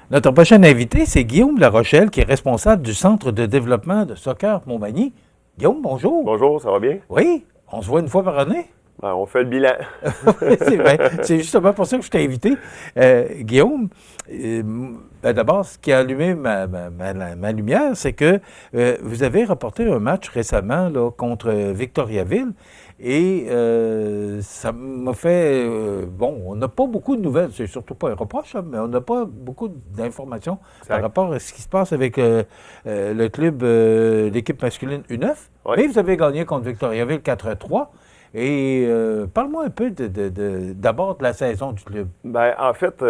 Notre prochain invité, c'est Guillaume Larochelle, qui est responsable du Centre de développement de soccer Montmagny. Guillaume, bonjour. Bonjour, ça va bien? Oui, on se voit une fois par année. Ben, on fait le bilan. c'est vrai. C'est justement pour ça que je t'ai invité. Guillaume, d'abord, ce qui a allumé ma lumière, c'est que vous avez rapporté un match récemment là, contre Victoriaville. Et ça m'a fait... bon, on n'a pas beaucoup de nouvelles, c'est surtout pas un reproche, hein, mais on n'a pas beaucoup d'informations par rapport à ce qui se passe avec le club, l'équipe masculine U9. Oui. Mais vous avez gagné contre Victoriaville 4-3. Et parle-moi un peu d'abord de la saison du club. Ben, en fait,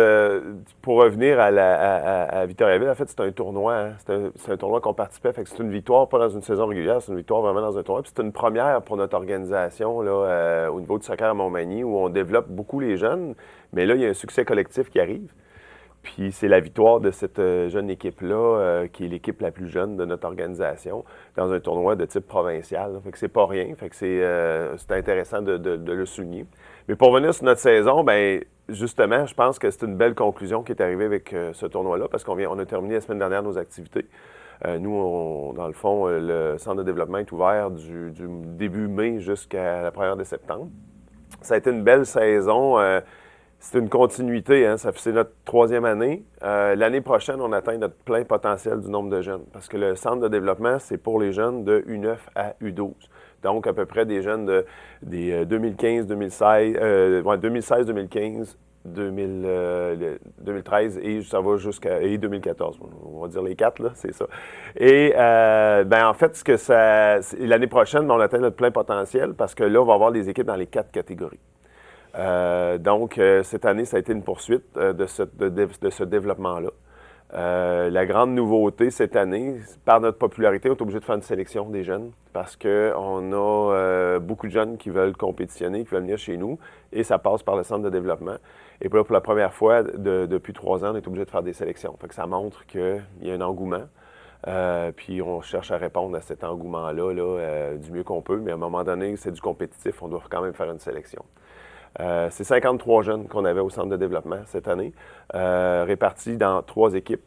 pour revenir à Victoriaville, en fait, c'est un tournoi. Hein. C'est un tournoi qu'on participait. Fait que c'est une victoire, pas dans une saison régulière, c'est une victoire vraiment dans un tournoi. Puis c'est une première pour notre organisation là, au niveau du soccer à Montmagny, où on développe beaucoup les jeunes. Mais là, il y a un succès collectif qui arrive. Puis c'est la victoire de cette jeune équipe-là, qui est l'équipe la plus jeune de notre organisation, dans un tournoi de type provincial. Là. Fait que c'est pas rien. Fait que c'est intéressant de le souligner. Mais pour revenir sur notre saison, bien, justement, je pense que c'est une belle conclusion qui est arrivée avec ce tournoi-là, parce on a terminé la semaine dernière nos activités. Nous, dans le fond, le centre de développement est ouvert du début mai jusqu'à la première de septembre. Ça a été une belle saison. C'est une continuité, hein? C'est notre 3e année. L'année prochaine, on atteint notre plein potentiel du nombre de jeunes. Parce que le centre de développement, c'est pour les jeunes de U9 à U12. Donc, à peu près des jeunes des 2015, 2016, 2016, 2015, 2013 et ça va jusqu'à 2014. On va dire les 4, là, c'est ça. Et en fait, l'année prochaine, on atteint notre plein potentiel parce que là, on va avoir des équipes dans les 4 catégories. Donc, cette année, ça a été une poursuite de ce développement-là. La grande nouveauté cette année, par notre popularité, on est obligé de faire une sélection des jeunes parce qu'on a beaucoup de jeunes qui veulent compétitionner, qui veulent venir chez nous et ça passe par le centre de développement. Et puis là, pour la première fois depuis 3 ans, on est obligé de faire des sélections. Fait que ça montre qu'il y a un engouement. Puis on cherche à répondre à cet engouement-là du mieux qu'on peut, mais à un moment donné, c'est du compétitif, on doit quand même faire une sélection. C'est 53 jeunes qu'on avait au centre de développement cette année, répartis dans 3 équipes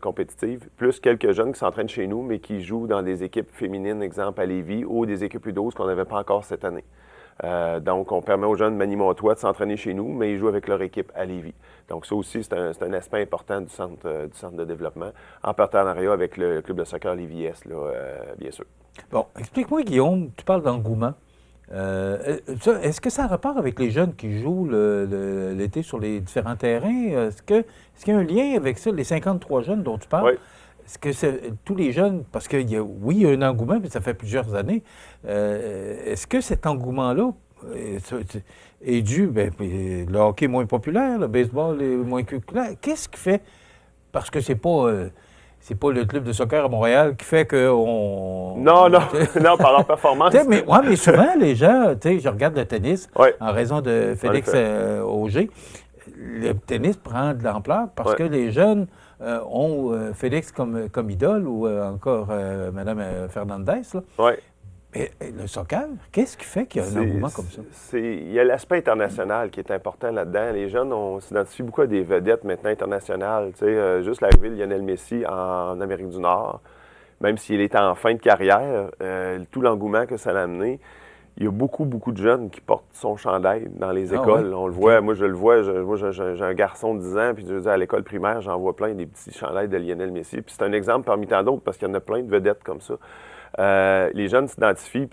compétitives, plus quelques jeunes qui s'entraînent chez nous, mais qui jouent dans des équipes féminines, exemple à Lévis, ou des équipes U12 qu'on n'avait pas encore cette année. Donc, on permet aux jeunes de Magny-Montois de s'entraîner chez nous, mais ils jouent avec leur équipe à Lévis. Donc, ça aussi, c'est un aspect important du centre de développement, en partenariat avec le club de soccer Lévis-Est, bien sûr. Bon, explique-moi, Guillaume, tu parles d'engouement. Est-ce que ça a rapport avec les jeunes qui jouent l'été sur les différents terrains? Est-ce qu'il y a un lien avec ça, les 53 jeunes dont tu parles? Oui. Est-ce que tous les jeunes, parce qu'il y a, oui, il y a un engouement, mais ça fait plusieurs années. Est-ce que cet engouement-là est dû, le hockey est moins populaire, le baseball est moins populaire. Qu'est-ce qui fait? Parce que c'est pas le club de soccer à Montréal qui fait qu'on... Non, par leur performance. mais souvent, les gens, je regarde le tennis, Ouais. en raison de Félix Auger, le tennis prend de l'ampleur parce que les jeunes ont Félix comme idole ou encore Mme Fernandez. Ouais. Mais le soccer, qu'est-ce qui fait qu'il y a un engouement comme ça? Il y a l'aspect international qui est important là-dedans. Les jeunes, on s'identifie beaucoup à des vedettes maintenant internationales. Juste l'arrivée de Lionel Messi en Amérique du Nord, même s'il est en fin de carrière, tout l'engouement que ça a amené, il y a beaucoup, beaucoup de jeunes qui portent son chandail dans les écoles. Ouais? On le voit, moi je le vois, j'ai un garçon de 10 ans, puis je veux dire, à l'école primaire, j'en vois plein des petits chandails de Lionel Messi. Puis c'est un exemple parmi tant d'autres parce qu'il y en a plein de vedettes comme ça. Les jeunes s'identifient,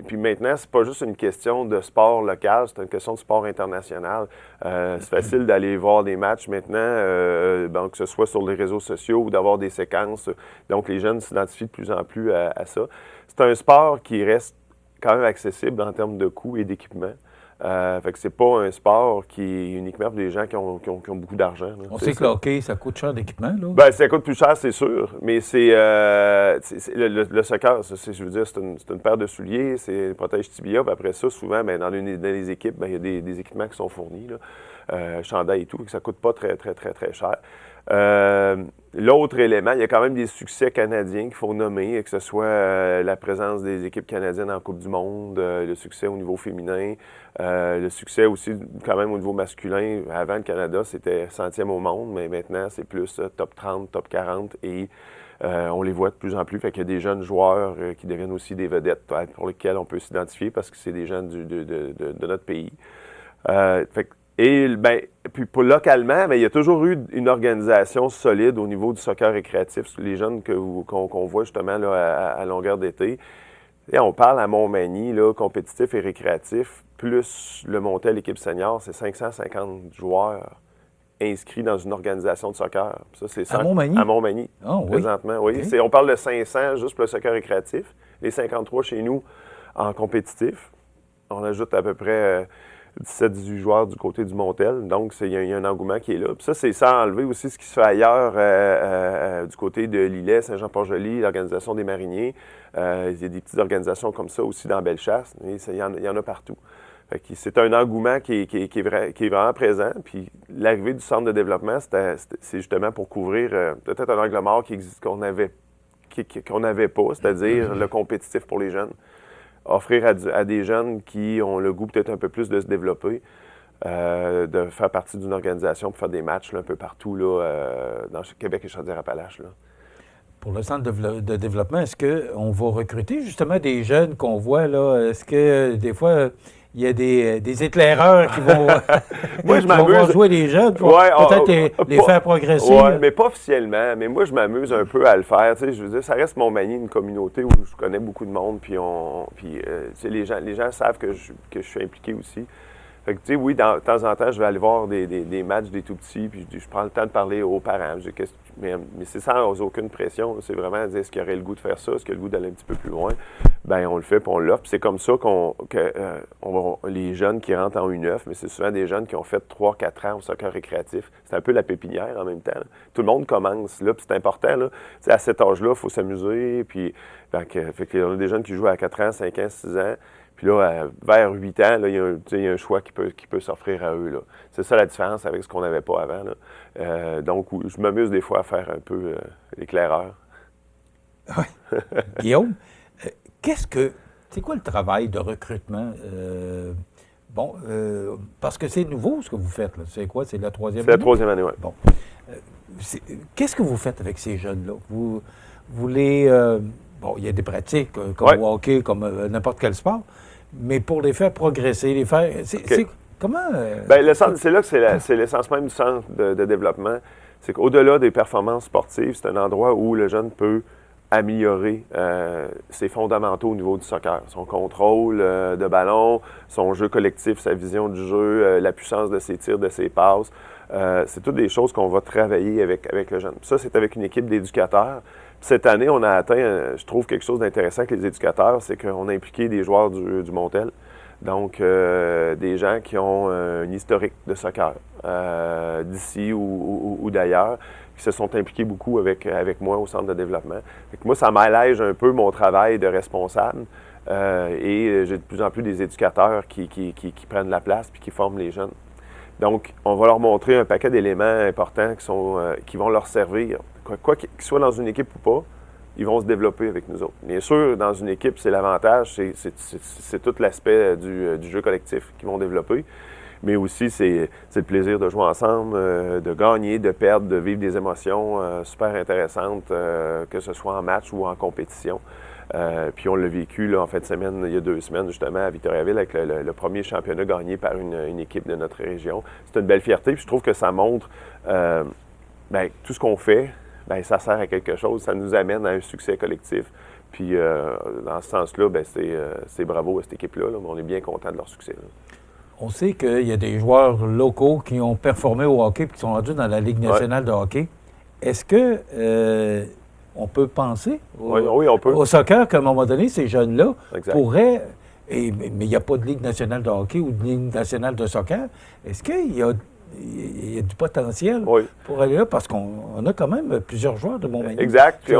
puis maintenant, c'est pas juste une question de sport local, c'est une question de sport international. C'est facile d'aller voir des matchs maintenant, que ce soit sur les réseaux sociaux ou d'avoir des séquences. Donc, les jeunes s'identifient de plus en plus à ça. C'est un sport qui reste quand même accessible en termes de coûts et d'équipement. Fait que c'est pas un sport qui est uniquement pour des gens qui ont beaucoup d'argent. Là. On sait que le hockey, ça coûte cher d'équipement, là. Ben, ça coûte plus cher, c'est sûr, mais c'est le soccer, je veux dire, c'est une paire de souliers, c'est protège tibia, puis après ça, souvent, dans les équipes, il y a des équipements qui sont fournis. Là. chandail et tout, que ça ne coûte pas très, très, très, très cher. L'autre élément, il y a quand même des succès canadiens qu'il faut nommer, que ce soit la présence des équipes canadiennes en Coupe du Monde, le succès au niveau féminin, le succès aussi quand même au niveau masculin. Avant, le Canada, c'était 100e au monde, mais maintenant, c'est plus top 30, top 40 et on les voit de plus en plus. Fait qu'il y a des jeunes joueurs qui deviennent aussi des vedettes pour lesquels on peut s'identifier parce que c'est des jeunes de notre pays. Puis localement, il y a toujours eu une organisation solide au niveau du soccer récréatif. Les jeunes qu'on voit justement là, à longueur d'été. Et on parle à Montmagny, là, compétitif et récréatif, plus le Montel, l'équipe senior, c'est 550 joueurs inscrits dans une organisation de soccer. Ça, c'est à Montmagny? À Montmagny, présentement. Oui. Okay. On parle de 500 juste pour le soccer récréatif. Les 53 chez nous en compétitif. On ajoute à peu près 17-18 joueurs du côté du Montel. Donc, il y a un engouement qui est là. Puis ça, c'est sans enlever aussi ce qui se fait ailleurs du côté de Lillet, Saint-Jean-Port-Joli, l'Organisation des mariniers. Il y a des petites organisations comme ça aussi dans Bellechasse. Il y en a partout. C'est un engouement qui est vraiment présent. Puis l'arrivée du centre de développement, c'est justement pour couvrir peut-être un angle mort qu'on n'avait pas, c'est-à-dire le compétitif pour les jeunes. Offrir à des jeunes qui ont le goût peut-être un peu plus de se développer, de faire partie d'une organisation pour faire des matchs là, un peu partout là, dans Québec et Chaudière-Appalaches. Là. Pour le centre de développement, est-ce qu'on va recruter justement des jeunes qu'on voit là? Est-ce que des fois, il y a des éclaireurs qui vont, vont jouer les jeunes pour peut-être les faire progresser? Oui, mais pas officiellement. Mais moi, je m'amuse un peu à le faire. Tu sais, je veux dire, ça reste Montmagny, une communauté où je connais beaucoup de monde. Puis, les gens savent que je suis impliqué aussi. Fait que, tu sais, oui, de temps en temps, je vais aller voir des matchs des tout-petits, puis je prends le temps de parler aux parents. Mais c'est sans aucune pression. C'est vraiment dire, est-ce qu'il y aurait le goût de faire ça, est-ce qu'il y a le goût d'aller un petit peu plus loin? Bien, on le fait, puis on l'offre. C'est comme ça les jeunes qui rentrent en U9, mais c'est souvent des jeunes qui ont fait 3-4 ans au soccer récréatif. C'est un peu la pépinière en même temps. Là. Tout le monde commence là, puis c'est important. Là. À cet âge-là, il faut s'amuser. Puis, fait qu'il y a des jeunes qui jouent à 4 ans, 5 ans, 6 ans. Puis là, vers 8 ans, là, il y a un choix qui peut s'offrir à eux. Là. C'est ça la différence avec ce qu'on n'avait pas avant. Là. Donc, je m'amuse des fois à faire un peu l'éclaireur. Oui. Guillaume, c'est quoi le travail de recrutement? Parce que c'est nouveau ce que vous faites. Là. C'est quoi? C'est la 3e année? C'est la 3e année, oui. Bon. Qu'est-ce que vous faites avec ces jeunes-là? Vous les... il y a des pratiques comme au hockey, comme n'importe quel sport, mais pour les faire progresser, les faire... Comment... c'est là que c'est l'essence même du centre de développement. C'est qu'au-delà des performances sportives, c'est un endroit où le jeune peut améliorer ses fondamentaux au niveau du soccer. Son contrôle de ballon, son jeu collectif, sa vision du jeu, la puissance de ses tirs, de ses passes. C'est toutes des choses qu'on va travailler avec le jeune. Puis ça, c'est avec une équipe d'éducateurs. Cette année, on a atteint, je trouve, quelque chose d'intéressant avec les éducateurs, c'est qu'on a impliqué des joueurs du Montel. Donc, des gens qui ont un historique de soccer d'ici ou d'ailleurs, qui se sont impliqués beaucoup avec moi au centre de développement. Fait que moi, ça m'allège un peu mon travail de responsable et j'ai de plus en plus des éducateurs qui prennent la place puis qui forment les jeunes. Donc, on va leur montrer un paquet d'éléments importants qui vont leur servir. Quoi qu'ils soient dans une équipe ou pas, ils vont se développer avec nous autres. Bien sûr, dans une équipe, c'est l'avantage, c'est tout l'aspect du jeu collectif qu'ils vont développer. Mais aussi, c'est le plaisir de jouer ensemble, de gagner, de perdre, de vivre des émotions super intéressantes, que ce soit en match ou en compétition. Puis on l'a vécu là, en fin de semaine, il y a 2 semaines, justement, à Victoriaville, avec le premier championnat gagné par une équipe de notre région. C'est une belle fierté, puis je trouve que ça montre tout ce qu'on fait, ça sert à quelque chose, ça nous amène à un succès collectif. Puis dans ce sens-là, c'est bravo à cette équipe-là, là, on est bien content de leur succès. Là. On sait qu'il y a des joueurs locaux qui ont performé au hockey et qui sont rendus dans la Ligue nationale de hockey. Est-ce que on peut penser au soccer qu'à un moment donné, ces jeunes-là pourraient... mais il n'y a pas de Ligue nationale de hockey ou de Ligue nationale de soccer. Est-ce qu'il y a du potentiel pour aller là? Parce qu'on a quand même plusieurs joueurs de Montmagny. Exact. Puis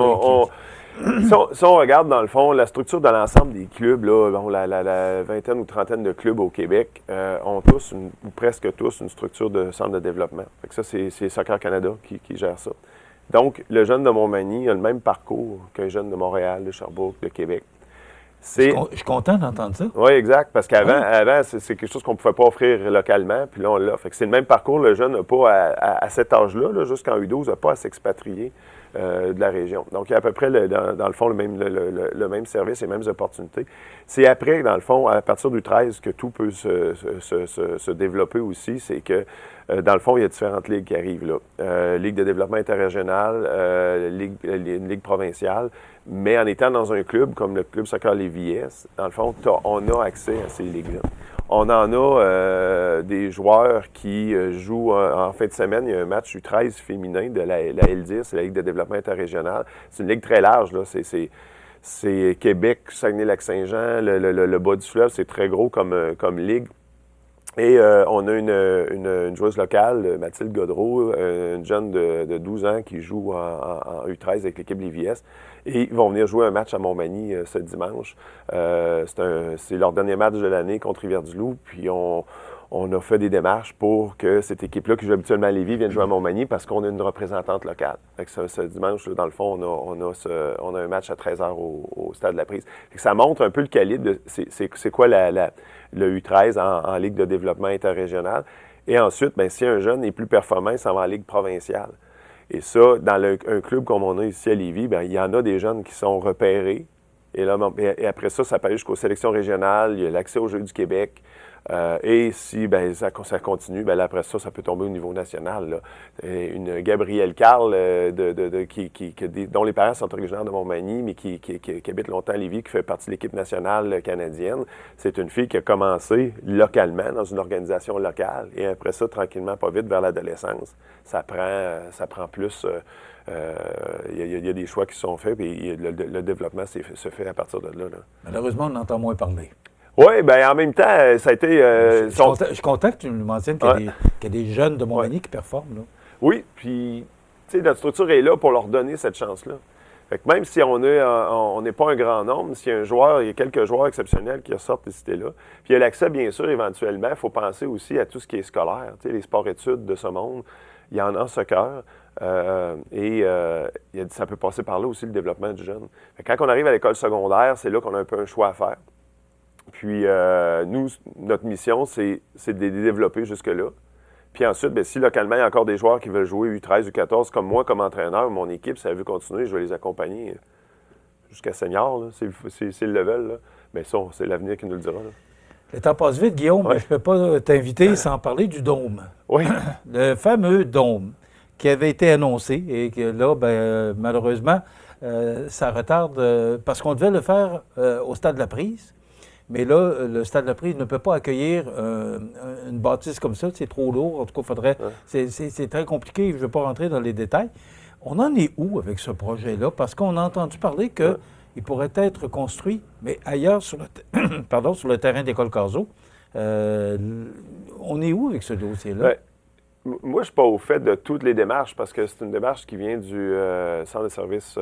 Si on regarde, dans le fond, la structure de l'ensemble des clubs, là, bon, la vingtaine ou trentaine de clubs au Québec ont tous, ou presque tous, une structure de centre de développement. Fait que ça, c'est Soccer Canada qui gère ça. Donc, le jeune de Montmagny a le même parcours qu'un jeune de Montréal, de Sherbrooke, de Québec. Je suis content d'entendre ça. Oui, exact, parce qu'avant, c'est quelque chose qu'on ne pouvait pas offrir localement, puis là, on l'a. Fait que c'est le même parcours, le jeune n'a pas, à cet âge-là, là, jusqu'en U12, n'a pas à s'expatrier de la région. Donc, il y a à peu près, dans le fond, le même service, les mêmes opportunités. C'est après, dans le fond, à partir du 13, que tout peut se développer aussi. C'est que, dans le fond, il y a différentes ligues qui arrivent là. Ligue de développement interrégional, une ligue provinciale. Mais en étant dans un club comme le Club Soccer Lévis, dans le fond, on a accès à ces ligues-là. On en a des joueurs qui jouent en fin de semaine. Il y a un match U13 féminin de la L10, c'est la Ligue de développement interrégional. C'est une ligue très large, là. C'est Québec, Saguenay-Lac-Saint-Jean, le bas du fleuve, c'est très gros comme ligue. Et on a une joueuse locale, Mathilde Godreau, une jeune de 12 ans qui joue en U13 avec l'équipe Lévis. Et ils vont venir jouer un match à Montmagny ce dimanche. C'est leur dernier match de l'année contre Rivière-du-Loup. Puis on a fait des démarches pour que cette équipe-là, qui joue habituellement à Lévis, vienne jouer à Montmagny parce qu'on a une représentante locale. Fait que ce dimanche, dans le fond, on a un match à 13h au Stade de la Prise. Fait que ça montre un peu le calibre. C'est quoi le U13 en Ligue de développement interrégional. Et ensuite, bien, si un jeune est plus performant, il s'en va en Ligue provinciale. Et ça, dans un club comme on a ici à Lévis, bien, il y en a des jeunes qui sont repérés. Et après ça, ça peut aller jusqu'aux sélections régionales. Il y a l'accès aux Jeux du Québec. Et si ça continue, bien, là, après ça, ça peut tomber au niveau national. Là. Une Gabrielle Carl, dont les parents sont originaires de Montmagny, mais qui habite longtemps à Lévis, qui fait partie de l'équipe nationale canadienne. C'est une fille qui a commencé localement, dans une organisation locale. Et après ça, tranquillement, pas vite, vers l'adolescence, ça prend plus... Il y a des choix qui sont faits, puis le développement se fait à partir de là. Malheureusement, on entend moins parler. Oui, bien en même temps, ça a été... je suis content que tu me mentionnes qu'il y a des jeunes de Montmagny qui performent. Là. Oui, puis, tu sais, notre structure est là pour leur donner cette chance-là. Fait que même si on n'est pas un grand nombre, s'il y a il y a quelques joueurs exceptionnels qui ressortent de cité-là, puis il y a l'accès, bien sûr, éventuellement, il faut penser aussi à tout ce qui est scolaire, tu sais, les sports-études de ce monde. Il y en a en soccer. Ça peut passer par là aussi, le développement du jeune. Fait que quand on arrive à l'école secondaire, c'est là qu'on a un peu un choix à faire. Puis, nous, notre mission, c'est de les développer jusque-là. Puis ensuite, bien, si localement, il y a encore des joueurs qui veulent jouer U13, U14, comme moi, comme entraîneur, mon équipe, si elle veut continuer, je vais les accompagner jusqu'à senior. C'est le level. Là. Mais ça, c'est l'avenir qui nous le dira. Là. Le temps passe vite, Guillaume, mais je ne peux pas t'inviter sans parler du dôme. Oui. Le fameux dôme qui avait été annoncé et que là, malheureusement, ça retarde parce qu'on devait le faire au Stade de la Prise. Mais là, le Stade de la Prise ne peut pas accueillir une bâtisse comme ça. C'est trop lourd. En tout cas, faudrait. C'est très compliqué. Je ne veux pas rentrer dans les détails. On en est où avec ce projet-là? Parce qu'on a entendu parler qu'il pourrait être construit, mais ailleurs sur le terrain d'École Carzo. On est où avec ce dossier-là? Ouais. Moi, je ne suis pas au fait de toutes les démarches parce que c'est une démarche qui vient du Centre de services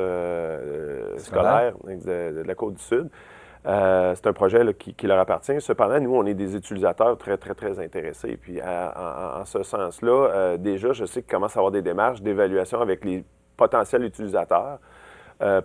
scolaires de la Côte-du-Sud. C'est un projet là, qui leur appartient. Cependant, nous, on est des utilisateurs très, très, très intéressés. Puis, en ce sens-là, déjà, je sais qu'il commence à y avoir des démarches d'évaluation avec les potentiels utilisateurs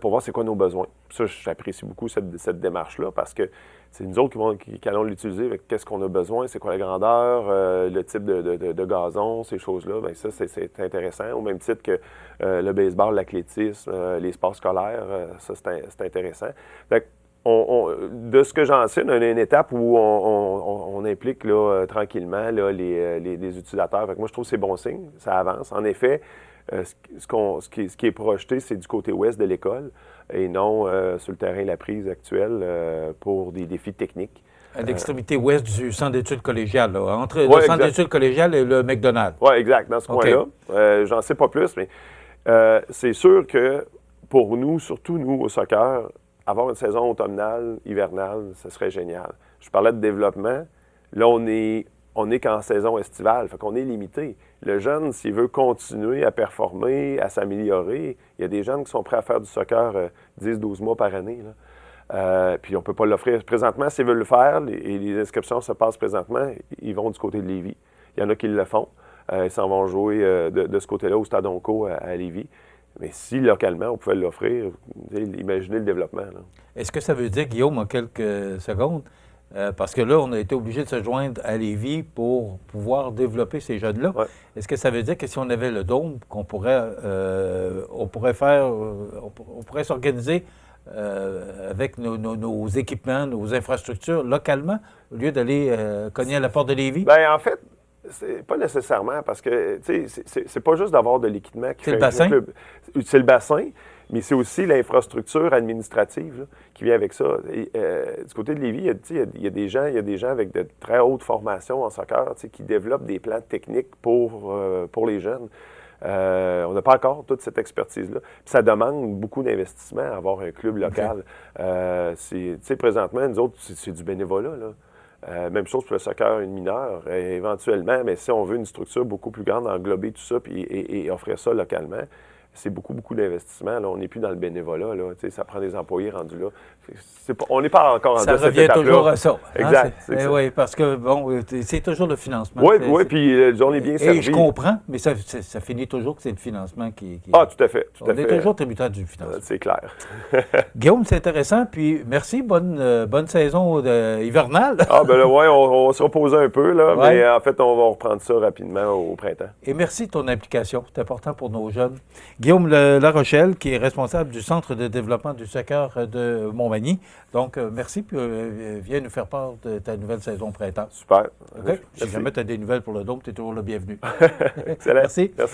pour voir c'est quoi nos besoins. Ça, j'apprécie beaucoup cette démarche-là parce que c'est nous autres qui allons l'utiliser avec qu'est-ce qu'on a besoin, c'est quoi la grandeur, le type de gazon, ces choses-là. Bien, ça, c'est intéressant. Au même titre que le baseball, l'athlétisme, les sports scolaires, ça, c'est intéressant. Fait que, de ce que j'en sais, on a une étape où on implique là, tranquillement là, les utilisateurs. Fait que moi, je trouve que c'est bon signe, ça avance. En effet, ce qui est projeté, c'est du côté ouest de l'école et non sur le terrain La Prise actuel pour des défis techniques. À l'extrémité ouest du centre d'études collégiales, là, entre le centre d'études collégiales et le McDonald's. Oui, exact, dans ce coin-là. J'en sais pas plus, mais c'est sûr que pour nous, surtout nous au soccer, avoir une saison automnale, hivernale, ce serait génial. Je parlais de développement. Là, on est on n'est qu'en saison estivale, fait qu'on est limité. Le jeune, s'il veut continuer à performer, à s'améliorer, il y a des jeunes qui sont prêts à faire du soccer 10-12 mois par année, là. Puis on ne peut pas l'offrir. Présentement, s'ils veulent le faire, et les inscriptions se passent présentement, ils vont du côté de Lévis. Il y en a qui le font. Ils s'en vont jouer de ce côté-là, au Stade Onco à Lévis. Mais si, localement, on pouvait l'offrir, imaginez le développement, là. Est-ce que ça veut dire, Guillaume, en quelques secondes, parce que là, on a été obligé de se joindre à Lévis pour pouvoir développer ces jeunes-là. Ouais. Est-ce que ça veut dire que si on avait le Dôme, on pourrait s'organiser avec nos équipements, nos infrastructures localement, au lieu d'aller cogner à la porte de Lévis? Bien, en fait, c'est pas nécessairement parce que, tu sais, c'est pas juste d'avoir de l'équipement qui C'est fait le bassin? club. C'est le bassin, mais c'est aussi l'infrastructure administrative là, qui vient avec ça. Et, du côté de Lévis, il y a des gens avec de très hautes formations en soccer qui développent des plans techniques pour les jeunes. On n'a pas encore toute cette expertise-là. Puis ça demande beaucoup d'investissement à avoir un club local. Présentement, nous autres, c'est du bénévolat, là. Même chose pour le soccer mineur, éventuellement, mais si on veut une structure beaucoup plus grande, englober tout ça et offrir ça localement, c'est beaucoup d'investissement. Là. On n'est plus dans le bénévolat. Là. Ça prend des employés rendus là. On n'est pas encore rendu à cette étape-là. Ça revient toujours à ça. Exact. Oui, parce que, bon, c'est toujours le financement. Oui, puis on est bien servi. Et je comprends, mais ça finit toujours que c'est le financement qui... Ah, tout à fait. On est toujours tributaire du financement. C'est clair. Guillaume, c'est intéressant. Puis merci, bonne saison hivernale. Ah, ben là, oui, on va se reposer un peu, là, Ouais. mais en fait, on va reprendre ça rapidement au printemps. Et merci de ton implication. C'est important pour nos jeunes. Guillaume Larochelle, qui est responsable du Centre de développement du soccer de Montmagny. Donc, merci, puis viens nous faire part de ta nouvelle saison printemps. Super. OK? Si Merci. jamais tu as des nouvelles pour le Dôme, tu es toujours le bienvenu. Excellent. Merci. Merci.